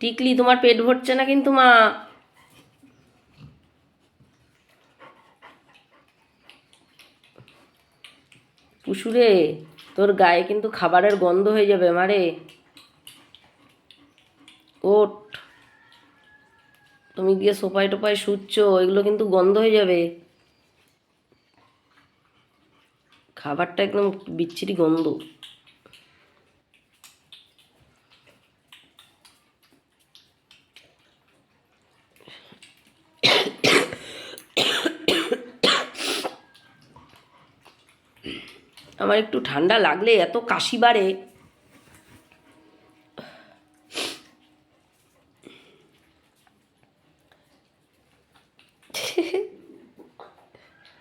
টিকলি, তোমার পেট ভরছে না কিন্তু মা। পুষুরে, তোর গায়ে কিন্তু খাবারের গন্ধ হয়ে যাবে মারে। ওঠ, তুমি গিয়ে সোফায় টোপায় শুচ্ছ, এগুলো কিন্তু গন্ধ হয়ে যাবে। খাবারটা একদম বিচ্ছিরি গন্ধ। আমার একটু ঠান্ডা লাগলে এত কাশি বাড়ে।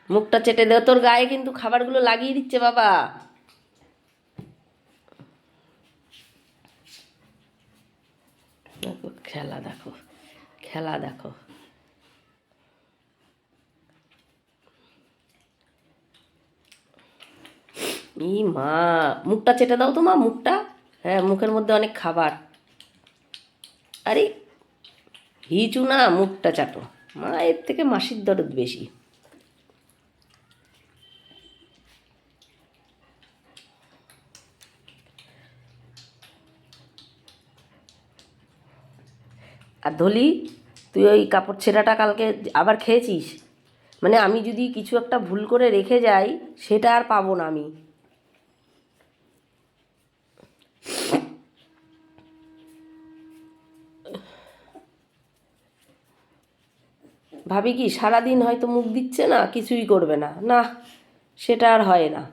মুখটা চেটে দে, তোর গায়ে কিন্তু খাবারগুলো লাগিয়ে দিচ্ছে বাবা। দেখো খেলা, দেখো খেলা, দেখো। ই মা, মুখটা চেটে দাও তো মা, মুখটা। হ্যাঁ, মুখের মধ্যে অনেক খাবার। আরে হিচু না, মুখটা চাটো। মা এর থেকে মাসির দরদ বেশি। আর ধলি, তুই ওই কাপড় ছেঁড়াটা কালকে আবার খেয়েছিস? মানে আমি যদি কিছু একটা ভুল করে রেখে যাই, সেটা আর পাবো না আমি। ভাবি কি সারাদিন হয়তো মুখ দিচ্ছে না, কিছুই করবে না, না সেটা আর হয় না।